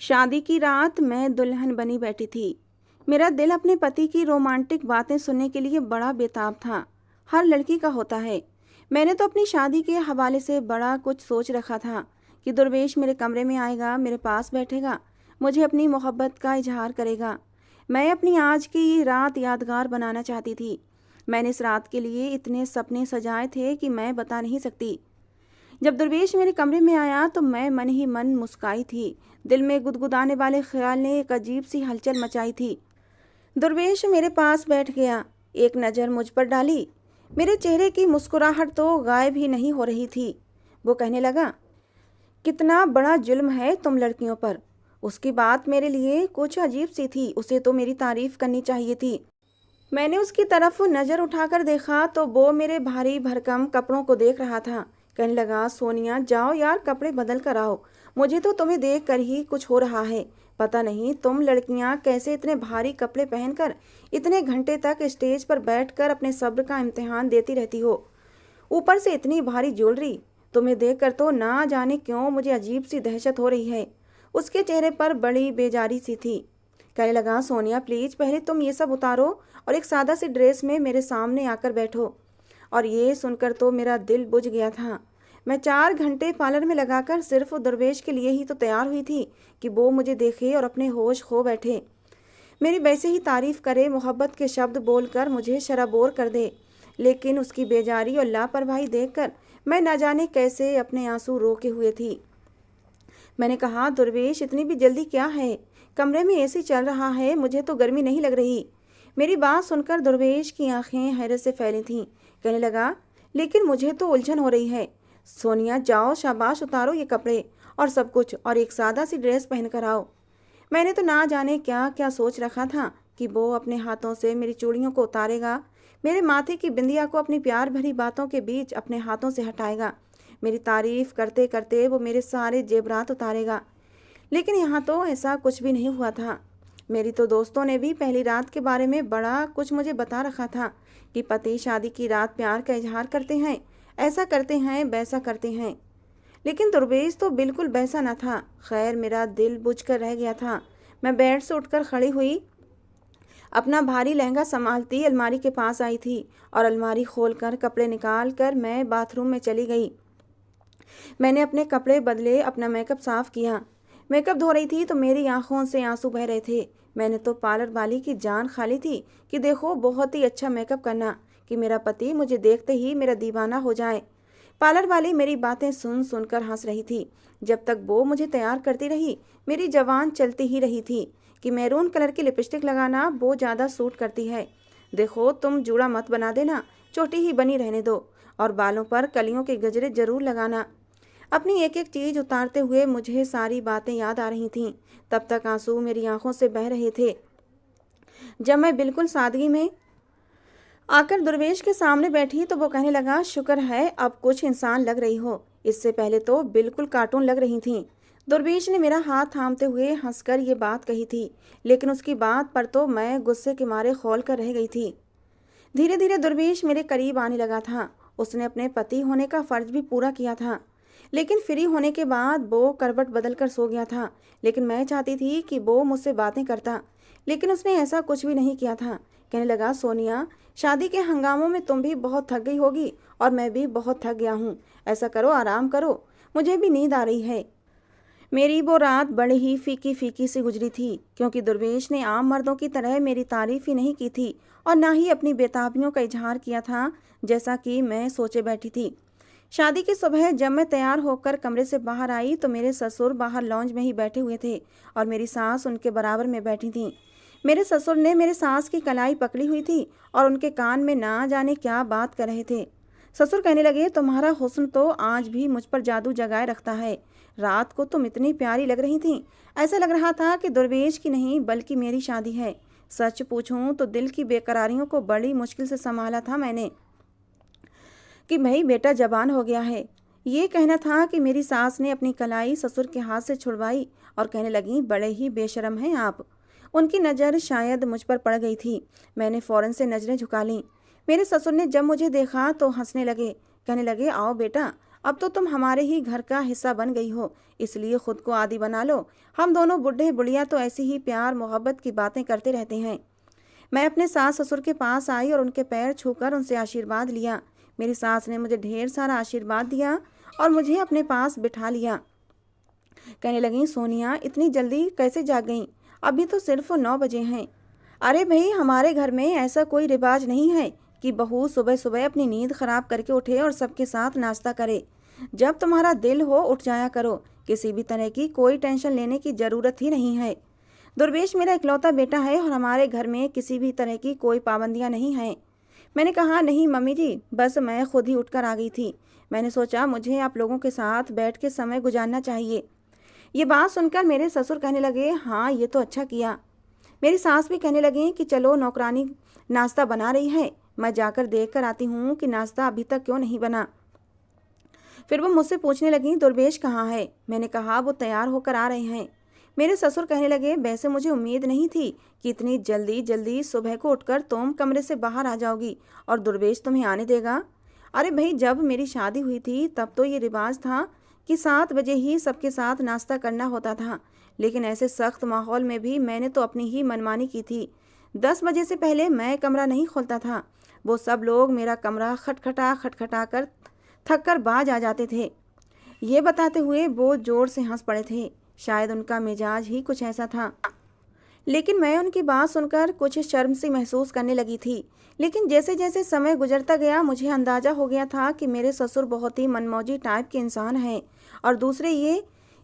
शादी की रात मैं दुल्हन बनी बैठी थी। मेरा दिल अपने पति की रोमांटिक बातें सुनने के लिए बड़ा बेताब था। हर लड़की का होता है। मैंने तो अपनी शादी के हवाले से बड़ा कुछ सोच रखा था कि दुर्वेश मेरे कमरे में आएगा, मेरे पास बैठेगा, मुझे अपनी मोहब्बत का इजहार करेगा। मैं अपनी आज की ये रात यादगार बनाना चाहती थी। मैंने इस रात के लिए इतने सपने सजाए थे कि मैं बता नहीं सकती। जब दुर्वेश मेरे कमरे में आया तो मैं मन ही मन मुस्काई थी। दिल में गुदगुदाने वाले ख्याल ने एक अजीब सी हलचल मचाई थी। दुर्वेश मेरे पास बैठ गया, एक नज़र मुझ पर डाली। मेरे चेहरे की मुस्कुराहट तो गायब ही नहीं हो रही थी। वो कहने लगा, कितना बड़ा जुल्म है तुम लड़कियों पर। उसकी बात मेरे लिए कुछ अजीब सी थी। उसे तो मेरी तारीफ करनी चाहिए थी। मैंने उसकी तरफ नज़र उठाकर देखा तो वो मेरे भारी भरकम कपड़ों को देख रहा था। कहने लगा, सोनिया जाओ यार, कपड़े बदल कर आओ। मुझे तो तुम्हें देख कर ही कुछ हो रहा है। पता नहीं तुम लड़कियां कैसे इतने भारी कपड़े पहनकर इतने घंटे तक स्टेज पर बैठकर अपने सब्र का इम्तिहान देती रहती हो। ऊपर से इतनी भारी ज्वेलरी। तुम्हें देखकर तो ना जाने क्यों मुझे अजीब सी दहशत हो रही है। उसके चेहरे पर बड़ी बेजारी सी थी। कहने लगा, सोनिया प्लीज पहले तुम ये सब उतारो और एक सादा सी ड्रेस में मेरे सामने आकर बैठो। और ये सुनकर तो मेरा दिल बुझ गया था। मैं 4 घंटे पार्लर में लगाकर सिर्फ दुर्वेश के लिए ही तो तैयार हुई थी कि वो मुझे देखे और अपने होश खो बैठे, मेरी वैसे ही तारीफ करे, मोहब्बत के शब्द बोलकर मुझे शराबोर कर दे। लेकिन उसकी बेजारी और लापरवाही देखकर मैं न जाने कैसे अपने आंसू रोके हुए थी। मैंने कहा, दुर्वेश इतनी भी जल्दी क्या है? कमरे में एसी चल रहा है, मुझे तो गर्मी नहीं लग रही। मेरी बात सुनकर दुर्वेश की आंखें हैरत से फैली थीं। कहने लगा, लेकिन मुझे तो उलझन हो रही है। सोनिया जाओ, शाबाश, उतारो ये कपड़े और सब कुछ और एक सादा सी ड्रेस पहन कर आओ। मैंने तो ना जाने क्या क्या सोच रखा था कि वो अपने हाथों से मेरी चूड़ियों को उतारेगा, मेरे माथे की बिंदिया को अपनी प्यार भरी बातों के बीच अपने हाथों से हटाएगा, मेरी तारीफ करते करते वो मेरे सारे जेवरात उतारेगा। लेकिन यहाँ तो ऐसा कुछ भी नहीं हुआ था। मेरी तो दोस्तों ने भी पहली रात के बारे में बड़ा कुछ मुझे बता रखा था कि पति शादी की रात प्यार का इजहार करते हैं, ऐसा करते हैं, वैसा करते हैं। लेकिन दुर्वेश तो बिल्कुल वैसा न था। खैर, मेरा दिल बुझ कर रह गया था। मैं बेड से उठकर खड़ी हुई, अपना भारी लहंगा संभालती अलमारी के पास आई थी और अलमारी खोलकर कपड़े निकाल कर मैं बाथरूम में चली गई। मैंने अपने कपड़े बदले, अपना मेकअप साफ किया। मेकअप धो रही थी तो मेरी आंखों से आंसू बह रहे थे। मैंने तो पार्लर वाली की जान खा ली थी कि देखो बहुत ही अच्छा मेकअप करना कि मेरा पति मुझे देखते ही मेरा दीवाना हो जाए। पार्लर वाली मेरी बातें सुन सुनकर हंस रही थी। जब तक वो मुझे तैयार करती रही मेरी जबान चलती ही रही थी कि मैरून कलर की लिपस्टिक लगाना वो ज़्यादा सूट करती है। देखो तुम जूड़ा मत बना देना, छोटी ही बनी रहने दो और बालों पर कलियों के गजरे जरूर लगाना। अपनी एक एक चीज़ उतारते हुए मुझे सारी बातें याद आ रही थीं। तब तक आंसू मेरी आंखों से बह रहे थे। जब मैं बिल्कुल सादगी में आकर दुर्वेश के सामने बैठी तो वो कहने लगा, शुक्र है अब कुछ इंसान लग रही हो, इससे पहले तो बिल्कुल कार्टून लग रही थी। दुर्वेश ने मेरा हाथ थामते हुए हंसकर ये बात कही थी, लेकिन उसकी बात पर तो मैं गुस्से के मारे खौल कर रह गई थी। धीरे धीरे दुर्वेश मेरे करीब आने लगा था। उसने अपने पति होने का फर्ज भी पूरा किया था, लेकिन फ्री होने के बाद वो करवट बदल कर सो गया था। लेकिन मैं चाहती थी कि वो मुझसे बातें करता, लेकिन उसने ऐसा कुछ भी नहीं किया था। कहने लगा, सोनिया शादी के हंगामों में तुम भी बहुत थक गई होगी और मैं भी बहुत थक गया हूँ। ऐसा करो, आराम करो, मुझे भी नींद आ रही है। मेरी वो रात बड़ी ही फीकी फीकी सी गुजरी थी, क्योंकि दुर्वेश ने आम मर्दों की तरह मेरी तारीफ ही नहीं की थी और ना ही अपनी बेताबियों का इजहार किया था जैसा कि मैं सोचे बैठी थी। शादी की सुबह जब मैं तैयार होकर कमरे से बाहर आई तो मेरे ससुर बाहर लॉन्ज में ही बैठे हुए थे और मेरी सास उनके बराबर में बैठी थी। मेरे ससुर ने मेरे सास की कलाई पकड़ी हुई थी और उनके कान में ना जाने क्या बात कर रहे थे। ससुर कहने लगे, तुम्हारा हुस्न तो आज भी मुझ पर जादू जगाए रखता है। रात को तुम इतनी प्यारी लग रही थी, ऐसा लग रहा था कि दुर्वेश की नहीं बल्कि मेरी शादी है। सच पूछूं तो दिल की बेकरारियों को बड़ी मुश्किल से संभाला था मैंने कि भाई बेटा जवान हो गया है। ये कहना था कि मेरी सास ने अपनी कलाई ससुर के हाथ से छुड़वाई और कहने लगी, बड़े ही बेशरम हैं आप। उनकी नज़र शायद मुझ पर पड़ गई थी। मैंने फ़ौरन से नज़रें झुका लीं। मेरे ससुर ने जब मुझे देखा तो हंसने लगे। कहने लगे, आओ बेटा, अब तो तुम हमारे ही घर का हिस्सा बन गई हो, इसलिए खुद को आदी बना लो। हम दोनों बुढ़े बुढ़िया तो ऐसी ही प्यार मोहब्बत की बातें करते रहते हैं। मैं अपने सास ससुर के पास आई और उनके पैर छूकर उनसे आशीर्वाद लिया। मेरी सास ने मुझे ढेर सारा आशीर्वाद दिया और मुझे अपने पास बिठा लिया। कहने लगी, सोनिया इतनी जल्दी कैसे जाग गई? अभी तो सिर्फ 9 बजे हैं। अरे भाई, हमारे घर में ऐसा कोई रिवाज नहीं है कि बहू सुबह सुबह अपनी नींद खराब करके उठे और सबके साथ नाश्ता करे। जब तुम्हारा दिल हो उठ जाया करो, किसी भी तरह की कोई टेंशन लेने की ज़रूरत ही नहीं है। दुर्वेश मेरा इकलौता बेटा है और हमारे घर में किसी भी तरह की कोई पाबंदियां नहीं हैं। मैंने कहा, नहीं मम्मी जी, बस मैं खुद ही उठकर आ गई थी। मैंने सोचा मुझे आप लोगों के साथ बैठ के समय गुजारना चाहिए। ये बात सुनकर मेरे ससुर कहने लगे, हाँ ये तो अच्छा किया। मेरी सास भी कहने लगी कि चलो नौकरानी नाश्ता बना रही है, मैं जाकर देख कर आती हूँ कि नाश्ता अभी तक क्यों नहीं बना। फिर वो मुझसे पूछने लगी, दुर्वेश कहाँ है? मैंने कहा, वो तैयार होकर आ रहे हैं। मेरे ससुर कहने लगे, वैसे मुझे उम्मीद नहीं थी कि इतनी जल्दी जल्दी सुबह को उठकर तुम कमरे से बाहर आ जाओगी और दुर्वेश तुम्हें आने देगा। अरे भाई, जब मेरी शादी हुई थी तब तो ये रिवाज था कि 7 बजे ही सबके साथ नाश्ता करना होता था, लेकिन ऐसे सख्त माहौल में भी मैंने तो अपनी ही मनमानी की थी। 10 बजे से पहले मैं कमरा नहीं खोलता था। वो सब लोग मेरा कमरा खटखटा कर थक कर बाज आ जाते थे। ये बताते हुए वो जोर से हंस पड़े थे। शायद उनका मिजाज ही कुछ ऐसा था। लेकिन मैं उनकी बात सुनकर कुछ शर्म सी महसूस करने लगी थी। लेकिन जैसे जैसे समय गुजरता गया मुझे अंदाज़ा हो गया था कि मेरे ससुर बहुत ही मनमौजी टाइप के इंसान हैं। और दूसरे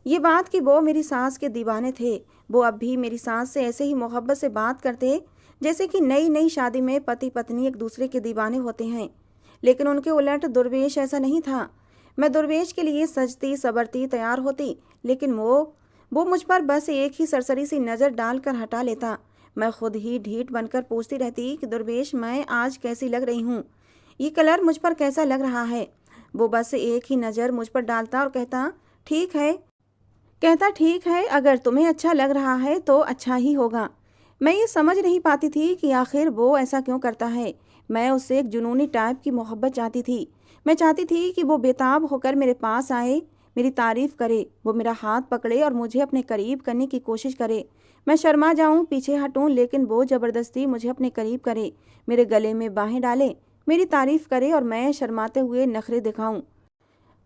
ये बात कि वो मेरी सास के दीवाने थे। वो अब भी मेरी सास से ऐसे ही मोहब्बत से बात करते जैसे कि नई नई शादी में पति पत्नी एक दूसरे के दीवाने होते हैं। लेकिन उनके उलट दुर्वेश ऐसा नहीं था। मैं दुर्वेश के लिए सजती सवरती तैयार होती, लेकिन वो मुझ पर बस एक ही सरसरी सी नज़र डालकर हटा लेता। मैं खुद ही ढीठ बनकर पूछती रहती कि दुर्वेश, मैं आज कैसी लग रही हूँ? ये कलर मुझ पर कैसा लग रहा है? वो बस एक ही नज़र मुझ पर डालता और कहता ठीक है, अगर तुम्हें अच्छा लग रहा है तो अच्छा ही होगा। मैं ये समझ नहीं पाती थी कि आखिर वो ऐसा क्यों करता है। मैं उससे एक जुनूनी टाइप की मोहब्बत चाहती थी। मैं चाहती थी कि वो बेताब होकर मेरे पास आए, मेरी तारीफ़ करे, वो मेरा हाथ पकड़े और मुझे अपने करीब करने की कोशिश करे। मैं शर्मा जाऊं, पीछे हटूं, लेकिन वो ज़बरदस्ती मुझे अपने करीब करे, मेरे गले में बाहें डाले, मेरी तारीफ़ करे और मैं शर्माते हुए नखरे दिखाऊं।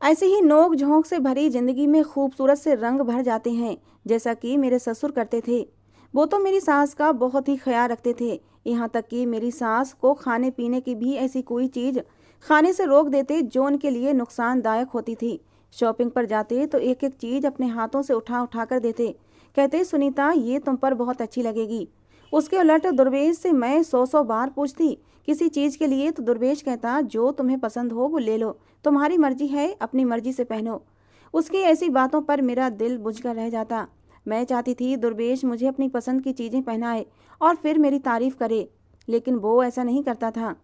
ऐसे ही नोक झोंक से भरी जिंदगी में खूबसूरत से रंग भर जाते हैं, जैसा कि मेरे ससुर करते थे। वो तो मेरी सास का बहुत ही ख्याल रखते थे, यहाँ तक कि मेरी सास को खाने पीने की भी ऐसी कोई चीज़ खाने से रोक देते जो उनके लिए नुकसानदायक होती थी। शॉपिंग पर जाते तो एक एक चीज़ अपने हाथों से उठा उठा कर देते। कहते, सुनीता ये तुम पर बहुत अच्छी लगेगी। उसके उलट दुर्वेश से मैं 100 बार पूछती किसी चीज़ के लिए तो दुर्वेश कहता, जो तुम्हें पसंद हो वो ले लो, तुम्हारी मर्जी है, अपनी मर्जी से पहनो। उसकी ऐसी बातों पर मेरा दिल बुझकर रह जाता। मैं चाहती थी दुर्वेश मुझे अपनी पसंद की चीज़ें पहनाए और फिर मेरी तारीफ़ करे, लेकिन वो ऐसा नहीं करता था।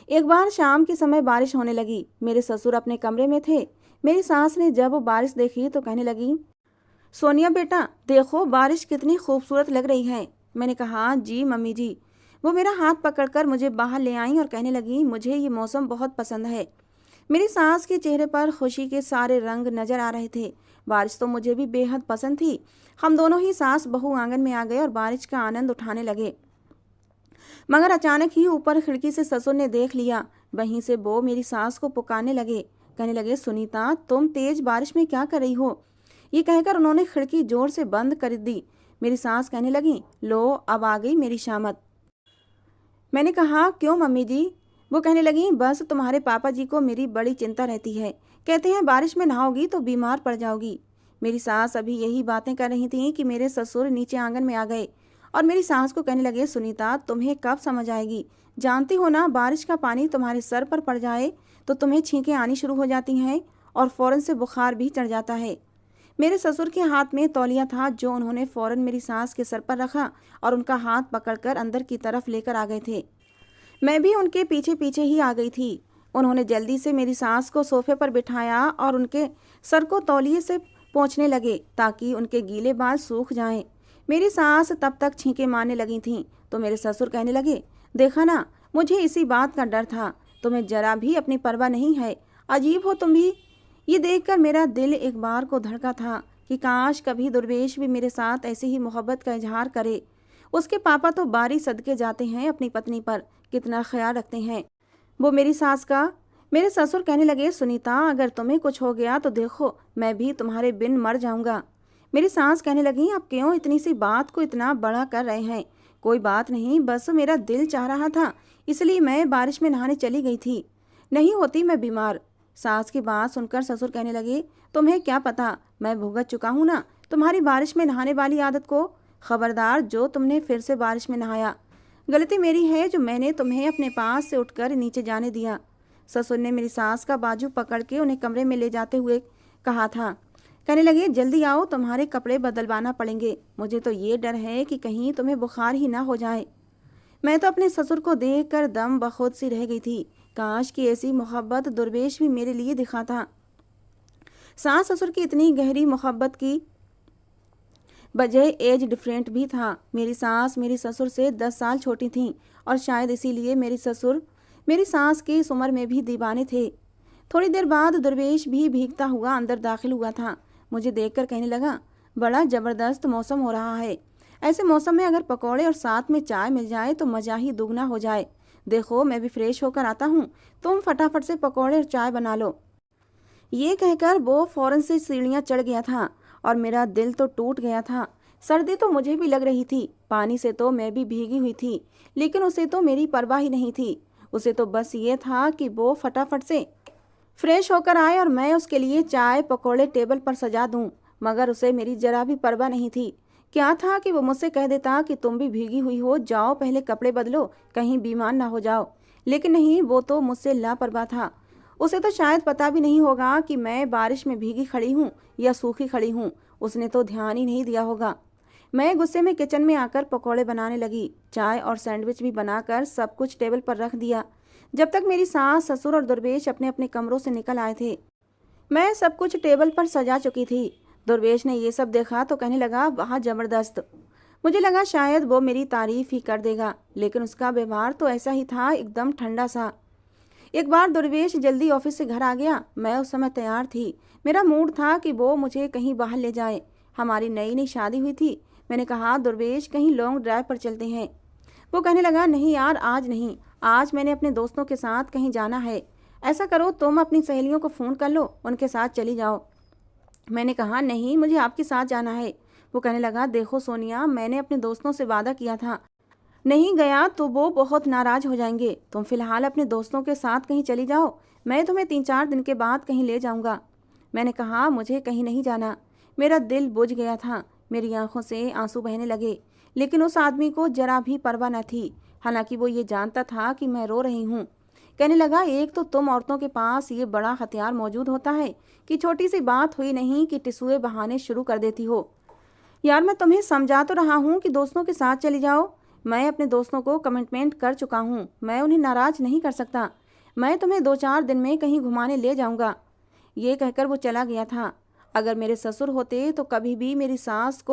एक बार शाम के समय बारिश होने लगी। मेरे ससुर अपने कमरे में थे। मेरी सास ने जब वो बारिश देखी तो कहने लगी, सोनिया बेटा देखो बारिश कितनी खूबसूरत लग रही है। मैंने कहा, जी मम्मी जी। वो मेरा हाथ पकड़कर मुझे बाहर ले आई और कहने लगी, मुझे ये मौसम बहुत पसंद है। मेरी सास के चेहरे पर खुशी के सारे रंग नजर आ रहे थे। बारिश तो मुझे भी बेहद पसंद थी। हम दोनों ही सास बहू आंगन में आ गए और बारिश का आनंद उठाने लगे। मगर अचानक ही ऊपर खिड़की से ससुर ने देख लिया। वहीं से वो मेरी सास को पुकारने लगे, कहने लगे, सुनीता तुम तेज बारिश में क्या कर रही हो? ये कहकर उन्होंने खिड़की जोर से बंद कर दी। मेरी सास कहने लगी, लो अब आ गई मेरी शामत। मैंने कहा, क्यों मम्मी जी? वो कहने लगी, बस तुम्हारे पापा जी को मेरी बड़ी चिंता रहती है। कहते हैं बारिश में नहाओगी तो बीमार पड़ जाओगी। मेरी सास अभी यही बातें कर रही थी कि मेरे ससुर नीचे आंगन में आ गए और मेरी सास को कहने लगे, सुनीता तुम्हें कब समझ आएगी? जानती हो ना, बारिश का पानी तुम्हारे सर पर पड़ जाए तो तुम्हें छींकें आनी शुरू हो जाती हैं और फ़ौरन से बुखार भी चढ़ जाता है। मेरे ससुर के हाथ में तौलिया था जो उन्होंने फ़ौरन मेरी सास के सर पर रखा और उनका हाथ पकड़कर अंदर की तरफ लेकर आ गए थे। मैं भी उनके पीछे पीछे ही आ गई थी। उन्होंने जल्दी से मेरी सास को सोफे पर बिठाया और उनके सर को तौलिए से पोंछने लगे ताकि उनके गीले बाल सूख जाएं। मेरी सास तब तक छींके मारने लगी थीं तो मेरे ससुर कहने लगे, देखा ना, मुझे इसी बात का डर था। तुम्हें जरा भी अपनी परवाह नहीं है। अजीब हो तुम भी। ये देखकर मेरा दिल एक बार को धड़का था कि काश कभी दुर्वेश भी मेरे साथ ऐसे ही मोहब्बत का इजहार करे। उसके पापा तो बारी सदके जाते हैं अपनी पत्नी पर, कितना ख्याल रखते हैं वो मेरी सास का। मेरे ससुर कहने लगे, सुनीता अगर तुम्हें कुछ हो गया तो देखो मैं भी तुम्हारे बिन मर जाऊंगा। मेरी सास कहने लगी, आप क्यों इतनी सी बात को इतना बड़ा कर रहे हैं? कोई बात नहीं, बस मेरा दिल चाह रहा था इसलिए मैं बारिश में नहाने चली गई थी, नहीं होती मैं बीमार। सास की बात सुनकर ससुर कहने लगे, तुम्हें क्या पता, मैं भुगत चुका हूँ ना तुम्हारी बारिश में नहाने वाली आदत को। खबरदार जो तुमने फिर से बारिश में नहाया। गलती मेरी है जो मैंने तुम्हें अपने पास से उठकर नीचे जाने दिया। ससुर ने मेरी सास का बाजू पकड़ के उन्हें कमरे में ले जाते हुए कहा था। कहने लगे, जल्दी आओ तुम्हारे कपड़े बदलवाना पड़ेंगे, मुझे तो ये डर है कि कहीं तुम्हें बुखार ही ना हो जाए। मैं तो अपने ससुर को देखकर दम बखुद सी रह गई थी। काश की ऐसी मोहब्बत दुर्वेश भी मेरे लिए दिखाता। सास ससुर की इतनी गहरी मोहब्बत की वजह एज डिफरेंट भी था। मेरी सास मेरी ससुर से 10 साल छोटी थीं और शायद इसीलिए मेरी ससुर मेरी सास की इस उम्र में भी दीवाने थे। थोड़ी देर बाद दुर्वेश भी भीगता हुआ अंदर दाखिल हुआ था। मुझे देखकर कहने लगा, बड़ा ज़बरदस्त मौसम हो रहा है, ऐसे मौसम में अगर पकौड़े और साथ में चाय मिल जाए तो मज़ा ही दुगना हो जाए। देखो मैं भी फ्रेश होकर आता हूँ, तुम फटाफट से पकौड़े और चाय बना लो। ये कहकर वो फौरन से सीढ़ियाँ चढ़ गया था और मेरा दिल तो टूट गया था। सर्दी तो मुझे भी लग रही थी, पानी से तो मैं भी भीगी हुई थी, लेकिन उसे तो मेरी परवाह ही नहीं थी। उसे तो बस ये था कि वो फटाफट से फ्रेश होकर आए और मैं उसके लिए चाय पकौड़े टेबल पर सजा दूं। मगर उसे मेरी जरा भी परवाह नहीं थी। क्या था कि वो मुझसे कह देता कि तुम भी भीगी हुई हो, जाओ पहले कपड़े बदलो, कहीं बीमार ना हो जाओ। लेकिन नहीं, वो तो मुझसे लापरवाह था। उसे तो शायद पता भी नहीं होगा कि मैं बारिश में भीगी खड़ी हूँ या सूखी खड़ी हूँ। उसने तो ध्यान ही नहीं दिया होगा। मैं गुस्से में किचन में आकर पकौड़े बनाने लगी। चाय और सैंडविच भी बनाकर सब कुछ टेबल पर रख दिया। जब तक मेरी सास ससुर और दुर्वेश अपने अपने कमरों से निकल आए थे, मैं सब कुछ टेबल पर सजा चुकी थी। दुर्वेश ने ये सब देखा तो कहने लगा, वाह जबरदस्त। मुझे लगा शायद वो मेरी तारीफ ही कर देगा, लेकिन उसका व्यवहार तो ऐसा ही था, एकदम ठंडा सा। एक बार दुर्वेश जल्दी ऑफिस से घर आ गया। मैं उस समय तैयार थी। मेरा मूड था कि वो मुझे कहीं बाहर ले जाए। हमारी नई नई शादी हुई थी। मैंने कहा, दुर्वेश कहीं लॉन्ग ड्राइव पर चलते हैं। वो कहने लगा, नहीं यार आज नहीं, आज मैंने अपने दोस्तों के साथ कहीं जाना है। ऐसा करो तुम अपनी सहेलियों को फ़ोन कर लो, उनके साथ चली जाओ। मैंने कहा, नहीं मुझे आपके साथ जाना है। वो कहने लगा, देखो सोनिया, मैंने अपने दोस्तों से वादा किया था, नहीं गया तो वो बहुत नाराज़ हो जाएंगे। तुम फिलहाल अपने दोस्तों के साथ कहीं चली जाओ, मैं तुम्हें 3-4 दिन के बाद कहीं ले जाऊंगा। मैंने कहा, मुझे कहीं नहीं जाना। मेरा दिल बुझ गया था, मेरी आंखों से आंसू बहने लगे। लेकिन उस आदमी को जरा भी परवाह न थी, हालांकि वो ये जानता था कि मैं रो रही हूँ। कहने लगा, एक तो तुम औरतों के पास ये बड़ा हथियार मौजूद होता है कि छोटी सी बात हुई नहीं कि टिसुए बहाने शुरू कर देती हो। यार मैं तुम्हें समझा तो रहा हूँ कि दोस्तों के साथ चली जाओ। मैं अपने दोस्तों को कमिटमेंट कर चुका हूँ, मैं उन्हें नाराज़ नहीं कर सकता। मैं तुम्हें 2-4 दिन में कहीं घुमाने ले जाऊँगा। ये कहकर वो चला गया था। अगर मेरे ससुर होते तो कभी भी मेरी सास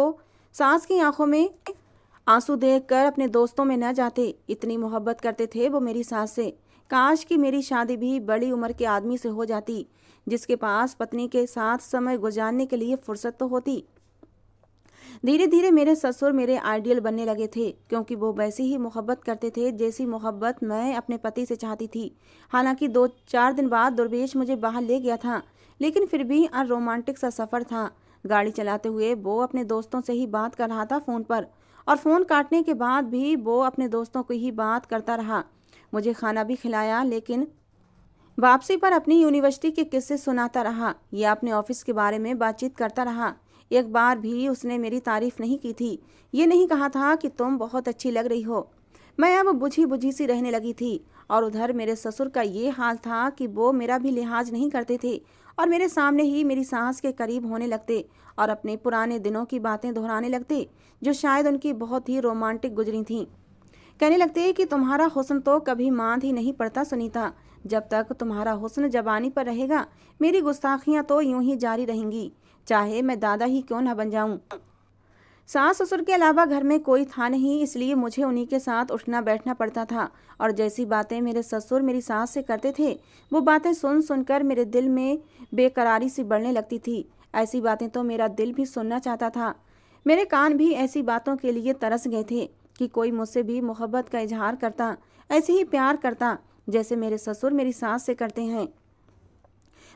की आंखों में आंसू देखकर अपने दोस्तों में न जाते। इतनी मोहब्बत करते थे वो मेरी सास से। काश कि मेरी शादी भी बड़ी उम्र के आदमी से हो जाती, जिसके पास पत्नी के साथ समय गुजारने के लिए फुर्सत तो होती। धीरे धीरे मेरे ससुर मेरे आइडियल बनने लगे थे, क्योंकि वो वैसी ही मोहब्बत करते थे जैसी मोहब्बत मैं अपने पति से चाहती थी। हालांकि 2-4 दिन बाद दुर्वेश मुझे बाहर ले गया था, लेकिन फिर भी रोमांटिक सा सफ़र था। गाड़ी चलाते हुए वो अपने दोस्तों से ही बात कर रहा था फ़ोन पर, और फ़ोन काटने के बाद भी वो अपने दोस्तों को ही बात करता रहा। मुझे खाना भी खिलाया, लेकिन वापसी पर अपनी यूनिवर्सिटी के किस्से सुनाता रहा या अपने ऑफिस के बारे में बातचीत करता रहा। एक बार भी उसने मेरी तारीफ नहीं की थी, ये नहीं कहा था कि तुम बहुत अच्छी लग रही हो। मैं अब बुझी बुझी सी रहने लगी थी, और उधर मेरे ससुर का ये हाल था कि वो मेरा भी लिहाज नहीं करते थे और मेरे सामने ही मेरी सास के करीब होने लगते और अपने पुराने दिनों की बातें दोहराने लगते, जो शायद उनकी बहुत ही रोमांटिक गुजरी थीं। कहने लगते कि तुम्हारा हुस्न तो कभी मांद ही नहीं पड़ता सुनीता, जब तक तुम्हारा हुस्न जबानी पर रहेगा मेरी गुस्ताखियां तो यूं ही जारी रहेंगी, चाहे मैं दादा ही क्यों न बन जाऊं। सास ससुर के अलावा घर में कोई था नहीं, इसलिए मुझे उन्हीं के साथ उठना बैठना पड़ता था। और जैसी बातें मेरे ससुर मेरी सास से करते थे, वो बातें सुन सुनकर मेरे दिल में बेकरारी सी बढ़ने लगती थी। ऐसी बातें तो मेरा दिल भी सुनना चाहता था। मेरे कान भी ऐसी बातों के लिए तरस गए थे कि कोई मुझसे भी मोहब्बत का इजहार करता, ऐसे ही प्यार करता जैसे मेरे ससुर मेरी सास से करते हैं।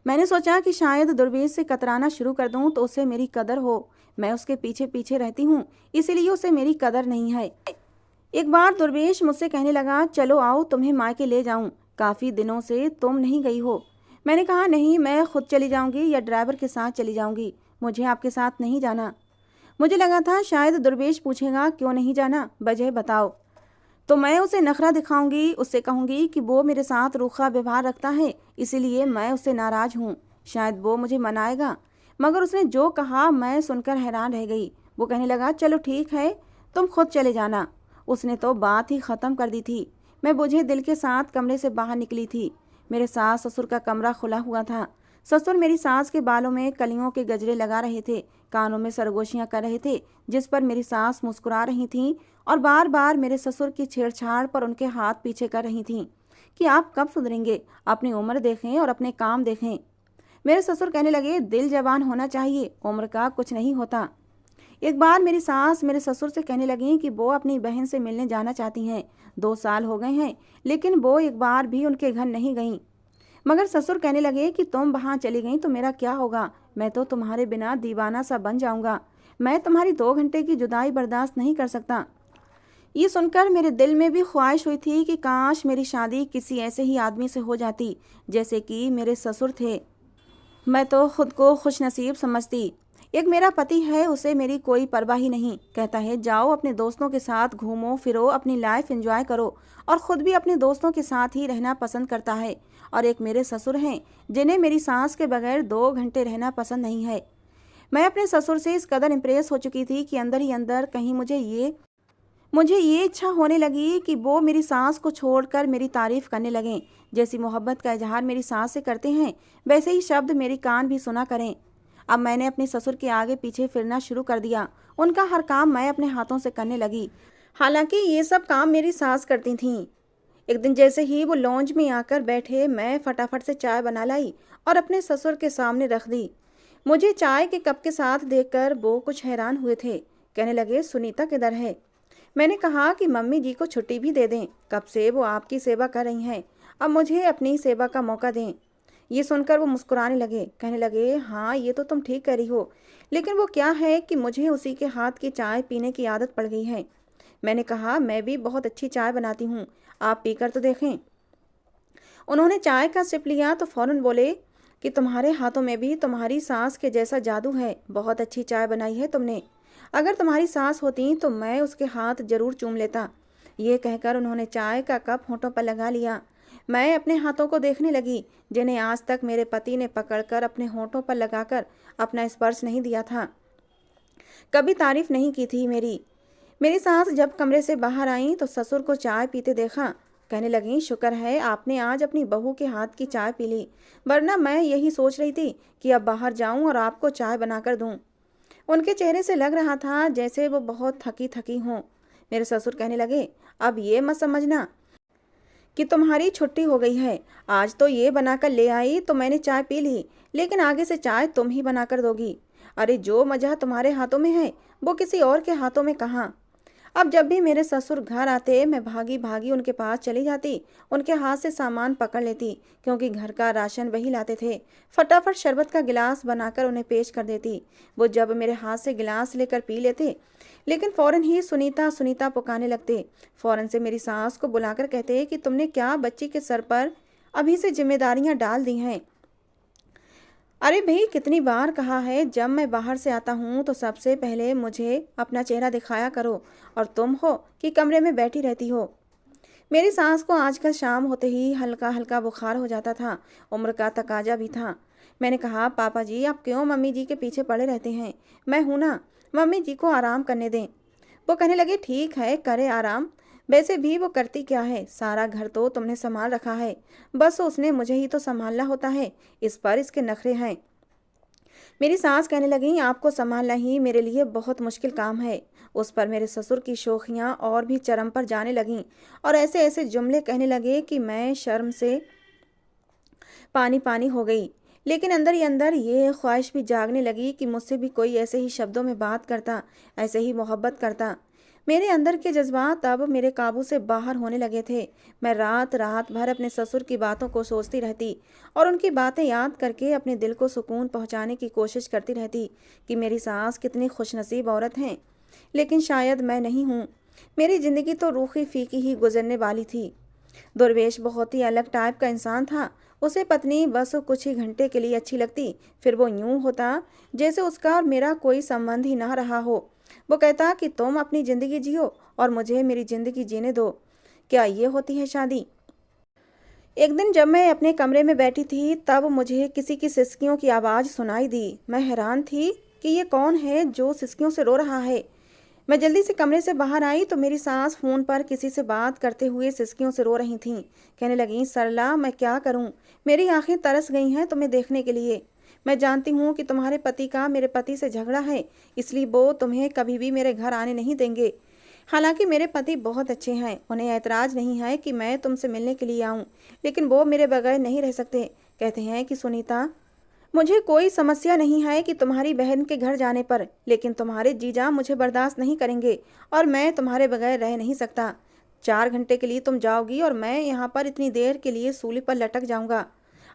मैंने सोचा कि शायद दुर्वेश से कतराना शुरू कर दूं तो उसे मेरी कदर हो। मैं उसके पीछे पीछे रहती हूँ, इसीलिए उसे मेरी कदर नहीं है। एक बार दुर्वेश मुझसे कहने लगा, चलो आओ तुम्हें मायके ले जाऊं, काफ़ी दिनों से तुम नहीं गई हो। मैंने कहा, नहीं, मैं खुद चली जाऊंगी या ड्राइवर के साथ चली जाऊंगी, मुझे आपके साथ नहीं जाना। मुझे लगा था शायद दुर्वेश पूछेगा क्यों नहीं जाना, वजह बताओ। तो मैं उसे नखरा दिखाऊंगी, उससे कहूंगी कि वो मेरे साथ रूखा व्यवहार रखता है, इसीलिए मैं उससे नाराज हूँ। शायद वो मुझे मनाएगा। मगर उसने जो कहा मैं सुनकर हैरान रह गई। वो कहने लगा, चलो ठीक है, तुम खुद चले जाना। उसने तो बात ही ख़त्म कर दी थी। मैं बुझे दिल के साथ कमरे से बाहर निकली थी। मेरे सास ससुर का कमरा खुला हुआ था। ससुर मेरी सास के बालों में कलियों के गजरे लगा रहे थे, कानों में सरगोशियां कर रहे थे, जिस पर मेरी सास मुस्कुरा रही थीं और बार बार मेरे ससुर की छेड़छाड़ पर उनके हाथ पीछे कर रही थीं कि आप कब सुधरेंगे, अपनी उम्र देखें और अपने काम देखें। मेरे ससुर कहने लगे, दिल जवान होना चाहिए, उम्र का कुछ नहीं होता। एक बार मेरी सास मेरे ससुर से कहने लगी कि वो अपनी बहन से मिलने जाना चाहती हैं। 2 साल हो गए हैं, लेकिन वो एक बार भी उनके घर नहीं गईं। मगर ससुर कहने लगे कि तुम वहाँ चली गई तो मेरा क्या होगा, मैं तो तुम्हारे बिना दीवाना सा बन जाऊंगा। मैं तुम्हारी 2 घंटे की जुदाई बर्दाश्त नहीं कर सकता। ये सुनकर मेरे दिल में भी ख्वाहिश हुई थी कि काश मेरी शादी किसी ऐसे ही आदमी से हो जाती जैसे कि मेरे ससुर थे। मैं तो खुद को खुशनसीब समझती। एक मेरा पति है, उसे मेरी कोई परवाह ही नहीं। कहता है जाओ अपने दोस्तों के साथ घूमो फिरो, अपनी लाइफ एंजॉय करो, और ख़ुद भी अपने दोस्तों के साथ ही रहना पसंद करता है। और एक मेरे ससुर हैं जिन्हें मेरी सास के बगैर 2 घंटे रहना पसंद नहीं है। मैं अपने ससुर से इस कदर इम्प्रेस हो चुकी थी कि अंदर ही अंदर कहीं मुझे ये इच्छा होने लगी कि वो मेरी सास को छोड़कर मेरी तारीफ़ करने लगें। जैसी मोहब्बत का इजहार मेरी सास से करते हैं, वैसे ही शब्द मेरी कान भी सुना करें। अब मैंने अपने ससुर के आगे पीछे फिरना शुरू कर दिया। उनका हर काम मैं अपने हाथों से करने लगी। हालांकि ये सब काम मेरी सास करती थीं। एक दिन जैसे ही वो लॉन्ज में आकर बैठे, मैं फटाफट से चाय बना लाई और अपने ससुर के सामने रख दी। मुझे चाय के कप के साथ देखकर वो कुछ हैरान हुए थे। कहने लगे, सुनीता किधर है? मैंने कहा कि मम्मी जी को छुट्टी भी दे दें, कब से वो आपकी सेवा कर रही हैं, अब मुझे अपनी सेवा का मौका दें। ये सुनकर वो मुस्कुराने लगे। कहने लगे, हाँ ये तो तुम ठीक कह रही हो, लेकिन वो क्या है कि मुझे उसी के हाथ की चाय पीने की आदत पड़ गई है। मैंने कहा, मैं भी बहुत अच्छी चाय बनाती हूँ, आप पीकर तो देखें। उन्होंने चाय का सिप लिया तो फौरन बोले कि तुम्हारे हाथों में भी तुम्हारी सास के जैसा जादू है, बहुत अच्छी चाय बनाई है तुमने। अगर तुम्हारी सास होती तो मैं उसके हाथ जरूर चूम लेता। ये कहकर उन्होंने चाय का कप होठों पर लगा लिया। मैं अपने हाथों को देखने लगी, जिन्हें आज तक मेरे पति ने पकड़कर अपने होठों पर लगाकर अपना स्पर्श नहीं दिया था, कभी तारीफ नहीं की थी मेरी सास जब कमरे से बाहर आई तो ससुर को चाय पीते देखा। कहने लगी, शुक्र है आपने आज अपनी बहू के हाथ की चाय पी ली, वरना मैं यही सोच रही थी कि अब बाहर जाऊं और आपको चाय बनाकर दूं। उनके चेहरे से लग रहा था जैसे वो बहुत थकी थकी हों। मेरे ससुर कहने लगे, अब ये मत समझना कि तुम्हारी छुट्टी हो गई है। आज तो ये बनाकर ले आई तो मैंने चाय पी ली, लेकिन आगे से चाय तुम ही बनाकर दोगी। अरे जो मजा तुम्हारे हाथों में है वो किसी और के हाथों में कहाँ। अब जब भी मेरे ससुर घर आते मैं भागी भागी उनके पास चली जाती, उनके हाथ से सामान पकड़ लेती, क्योंकि घर का राशन वही लाते थे। फटाफट शरबत का गिलास बनाकर उन्हें पेश कर देती। वो जब मेरे हाथ से गिलास लेकर पी लेते, लेकिन फ़ौरन ही सुनीता सुनीता पुकारने लगते। फ़ौरन से मेरी सास को बुलाकर कहते कि तुमने क्या बच्ची के सर पर अभी से जिम्मेदारियां डाल दी हैं। अरे भाई, कितनी बार कहा है, जब मैं बाहर से आता हूँ तो सबसे पहले मुझे अपना चेहरा दिखाया करो, और तुम हो कि कमरे में बैठी रहती हो। मेरी सास को आजकल शाम होते ही हल्का हल्का बुखार हो जाता था, उम्र का तकाजा भी था। मैंने कहा, पापा जी आप क्यों मम्मी जी के पीछे पड़े रहते हैं, मैं हूं ना, मम्मी जी को आराम करने दें। वो कहने लगे, ठीक है करे आराम, वैसे भी वो करती क्या है, सारा घर तो तुमने संभाल रखा है, बस उसने मुझे ही तो संभालना होता है, इस पर इसके नखरे हैं। मेरी सास कहने लगी, आपको संभालना ही मेरे लिए बहुत मुश्किल काम है। उस पर मेरे ससुर की शोखियाँ और भी चरम पर जाने लगीं और ऐसे ऐसे जुमले कहने लगे कि मैं शर्म से पानी पानी हो गई। लेकिन अंदर ही अंदर ये ख्वाहिश भी जागने लगी कि मुझसे भी कोई ऐसे ही शब्दों में बात करता, ऐसे ही मोहब्बत करता। मेरे अंदर के जज्बात अब मेरे काबू से बाहर होने लगे थे। मैं रात रात भर अपने ससुर की बातों को सोचती रहती और उनकी बातें याद करके अपने दिल को सुकून पहुंचाने की कोशिश करती रहती कि मेरी सास कितनी खुशनसीब औरत हैं। लेकिन शायद मैं नहीं हूँ। मेरी ज़िंदगी तो रूखी फीकी ही गुजरने वाली थी। दुर्वेश बहुत ही अलग टाइप का इंसान था। उसे पत्नी बस कुछ ही घंटे के लिए अच्छी लगती, फिर वो यूं होता जैसे उसका और मेरा कोई संबंध ही ना रहा हो। वो कहता कि तुम अपनी ज़िंदगी जियो और मुझे मेरी ज़िंदगी जीने दो। क्या ये होती है शादी? एक दिन जब मैं अपने कमरे में बैठी थी तब मुझे किसी की सिसकियों की आवाज़ सुनाई दी। मैं हैरान थी कि ये कौन है जो सिसकियों से रो रहा है। मैं जल्दी से कमरे से बाहर आई तो मेरी सास फ़ोन पर किसी से बात करते हुए सिसकियों से रो रही थीं। कहने लगीं, सरला मैं क्या करूं? मेरी आंखें तरस गई हैं तुम्हें देखने के लिए। मैं जानती हूं कि तुम्हारे पति का मेरे पति से झगड़ा है, इसलिए वो तुम्हें कभी भी मेरे घर आने नहीं देंगे। हालांकि मेरे पति बहुत अच्छे हैं, उन्हें ऐतराज़ नहीं है कि मैं तुमसे मिलने के लिए आऊं, लेकिन वो मेरे बगैर नहीं रह सकते। कहते हैं कि सुनीता, मुझे कोई समस्या नहीं है कि तुम्हारी बहन के घर जाने पर, लेकिन तुम्हारे जीजा मुझे बर्दाश्त नहीं करेंगे और मैं तुम्हारे बगैर रह नहीं सकता। 4 घंटे के लिए तुम जाओगी और मैं यहाँ पर इतनी देर के लिए सूली पर लटक जाऊँगा।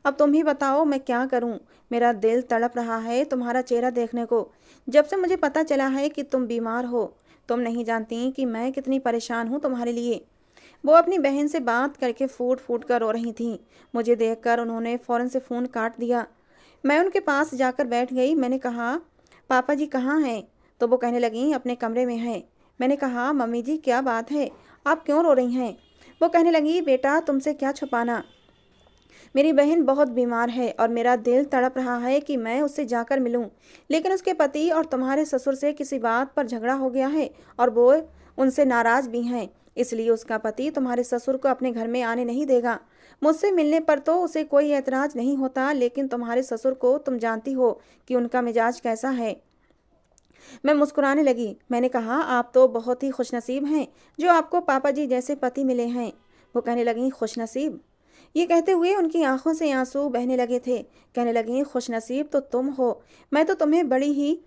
अब तुम ही बताओ मैं क्या करूँ? मेरा दिल तड़प रहा है तुम्हारा चेहरा देखने को। जब से मुझे पता चला है कि तुम बीमार हो, तुम नहीं जानती कि मैं कितनी परेशान हूँ तुम्हारे लिए। वो अपनी बहन से बात करके फूट फूट कर रो रही थीं। मुझे देखकर उन्होंने फ़ौरन से फ़ोन काट दिया। मैं उनके पास जाकर बैठ गई। मैंने कहा, पापा जी कहाँ हैं? तो वो कहने लगीं, अपने कमरे में हैं। मैंने कहा, मम्मी जी क्या बात है, आप क्यों रो रही हैं? वो कहने लगी, बेटा तुमसे क्या छुपाना, मेरी बहन बहुत बीमार है और मेरा दिल तड़प रहा है कि मैं उससे जाकर मिलूं, लेकिन उसके पति और तुम्हारे ससुर से किसी बात पर झगड़ा हो गया है और वो उनसे नाराज़ भी हैं। इसलिए उसका पति तुम्हारे ससुर को अपने घर में आने नहीं देगा। मुझसे मिलने पर तो उसे कोई ऐतराज़ नहीं होता, लेकिन तुम्हारे ससुर को तुम जानती हो कि उनका मिजाज कैसा है। मैं मुस्कुराने लगी। मैंने कहा, आप तो बहुत ही खुशनसीब हैं जो आपको पापा जी जैसे पति मिले हैं। वो कहने लगी, खुशनसीब? ये कहते हुए उनकी आंखों से आंसू बहने लगे थे। कहने लगी, खुशनसीब तो तुम हो, मैं तो तुम्हें बड़ी ही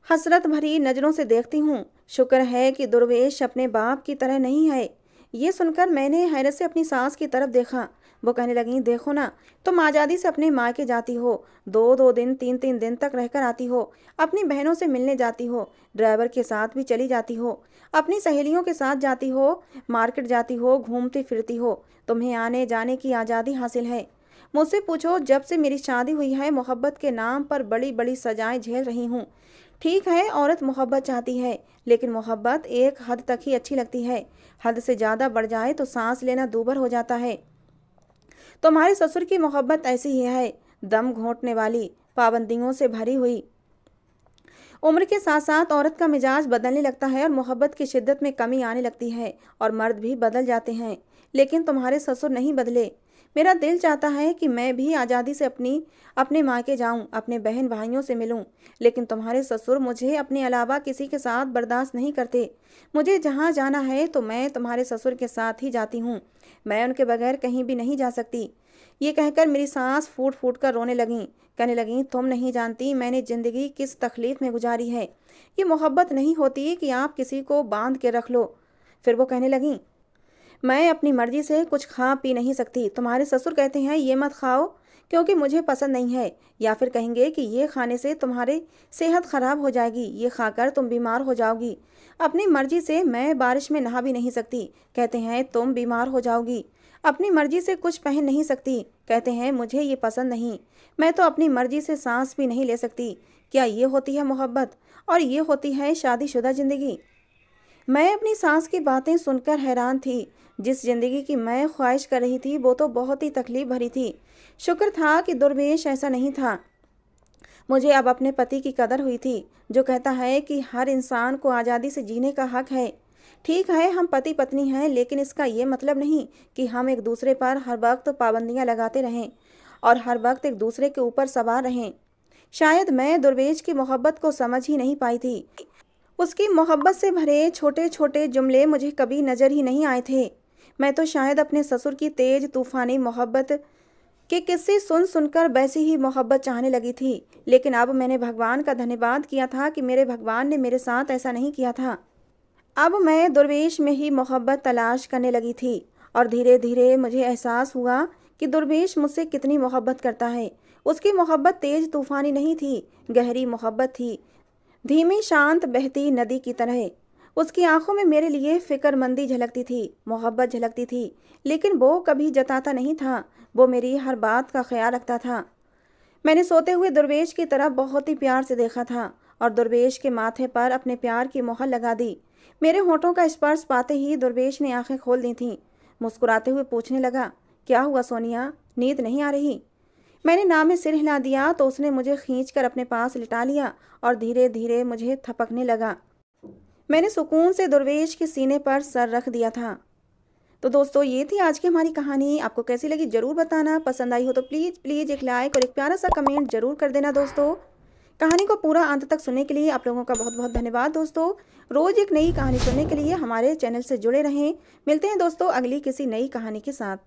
हसरत भरी नज़रों से देखती हूँ। शुक्र है कि दुर्वेश अपने बाप की तरह नहीं है। ये सुनकर मैंने हैरत से अपनी सास की तरफ देखा। वो कहने लगी, देखो ना, तुम आज़ादी से अपने मायके जाती हो, 2-2 दिन 3-3 दिन तक रहकर आती हो, अपनी बहनों से मिलने जाती हो, ड्राइवर के साथ भी चली जाती हो, अपनी सहेलियों के साथ जाती हो, मार्केट जाती हो, घूमती फिरती हो। तुम्हें आने जाने की आज़ादी हासिल है। मुझसे पूछो, जब से मेरी शादी हुई है मोहब्बत के नाम पर बड़ी बड़ी सजाएं झेल रही हूँ। ठीक है, औरत मोहब्बत चाहती है, लेकिन मोहब्बत एक हद तक ही अच्छी लगती है। हद से ज़्यादा बढ़ जाए तो सांस लेना दूभर हो जाता है। तुम्हारे ससुर की मोहब्बत ऐसी ही है, दम घोंटने वाली, पाबंदियों से भरी हुई। उम्र के साथ साथ औरत का मिजाज बदलने लगता है और मोहब्बत की शिद्दत में कमी आने लगती है और मर्द भी बदल जाते हैं, लेकिन तुम्हारे ससुर नहीं बदले। मेरा दिल चाहता है कि मैं भी आज़ादी से अपने मायके जाऊं, अपने बहन भाइयों से मिलूं, लेकिन तुम्हारे ससुर मुझे अपने अलावा किसी के साथ बर्दाश्त नहीं करते। मुझे जहां जाना है तो मैं तुम्हारे ससुर के साथ ही जाती हूँ, मैं उनके बगैर कहीं भी नहीं जा सकती। ये कहकर मेरी सांस फूट फूट कर रोने लगीं। कहने लगीं, तुम नहीं जानती मैंने ज़िंदगी किस तकलीफ़ में गुजारी है। ये मोहब्बत नहीं होती कि आप किसी को बांध के रख लो। फिर वो कहने लगीं, मैं अपनी मर्जी से कुछ खा पी नहीं सकती। तुम्हारे ससुर कहते हैं ये मत खाओ क्योंकि मुझे पसंद नहीं है, या फिर कहेंगे कि ये खाने से तुम्हारी सेहत खराब हो जाएगी, ये खाकर तुम बीमार हो जाओगी। अपनी मर्जी से मैं बारिश में नहा भी नहीं सकती, कहते हैं तुम बीमार हो जाओगी। अपनी मर्जी से कुछ पहन नहीं सकती, कहते हैं मुझे ये पसंद नहीं। मैं तो अपनी मर्जी से सांस भी नहीं ले सकती। क्या ये होती है मोहब्बत? और ये होती है शादीशुदा ज़िंदगी? मैं अपनी सास की बातें सुनकर हैरान थी। जिस जिंदगी की मैं ख्वाहिश कर रही थी वो तो बहुत ही तकलीफ भरी थी। शुक्र था कि दुर्वेश ऐसा नहीं था। मुझे अब अपने पति की कदर हुई थी, जो कहता है कि हर इंसान को आज़ादी से जीने का हक है। ठीक है, हम पति पत्नी हैं, लेकिन इसका ये मतलब नहीं कि हम एक दूसरे पर हर वक्त पाबंदियां लगाते रहें और हर वक्त एक दूसरे के ऊपर सवार रहें। शायद मैं दुर्वेश की मोहब्बत को समझ ही नहीं पाई थी। उसकी मोहब्बत से भरे छोटे छोटे जुमले मुझे कभी नज़र ही नहीं आए थे। मैं तो शायद अपने ससुर की तेज तूफानी मोहब्बत के किस्से सुन सुनकर वैसी ही मोहब्बत चाहने लगी थी। लेकिन अब मैंने भगवान का धन्यवाद किया था कि मेरे भगवान ने मेरे साथ ऐसा नहीं किया था। अब मैं दुर्वेश में ही मोहब्बत तलाश करने लगी थी और धीरे धीरे मुझे एहसास हुआ कि दुर्वेश मुझसे कितनी मोहब्बत करता है। उसकी मोहब्बत तेज तूफानी नहीं थी, गहरी मोहब्बत थी, धीमी शांत बहती नदी की तरह। उसकी आंखों में मेरे लिए फिक्रमंदी झलकती थी, मोहब्बत झलकती थी, लेकिन वो कभी जताता नहीं था। वो मेरी हर बात का ख्याल रखता था। मैंने सोते हुए दुर्वेश की तरफ बहुत ही प्यार से देखा था और दुर्वेश के माथे पर अपने प्यार की मोहर लगा दी। मेरे होठों का स्पर्श पाते ही दुर्वेश ने आंखें खोल दी थीं। मुस्कुराते हुए पूछने लगा, क्या हुआ सोनिया, नींद नहीं आ रही? मैंने नाम में सिर हिला दिया तो उसने मुझे खींचकर अपने पास लिटा लिया और धीरे धीरे मुझे थपकने लगा। मैंने सुकून से दुर्वेश के सीने पर सर रख दिया था। तो दोस्तों, ये थी आज की हमारी कहानी। आपको कैसी लगी ज़रूर बताना। पसंद आई हो तो प्लीज़ प्लीज़ एक लाइक और एक प्यारा सा कमेंट ज़रूर कर देना दोस्तों। कहानी को पूरा अंत तक सुनने के लिए आप लोगों का बहुत बहुत धन्यवाद दोस्तों। रोज़ एक नई कहानी सुनने के लिए हमारे चैनल से जुड़े रहें। मिलते हैं दोस्तों अगली किसी नई कहानी के साथ।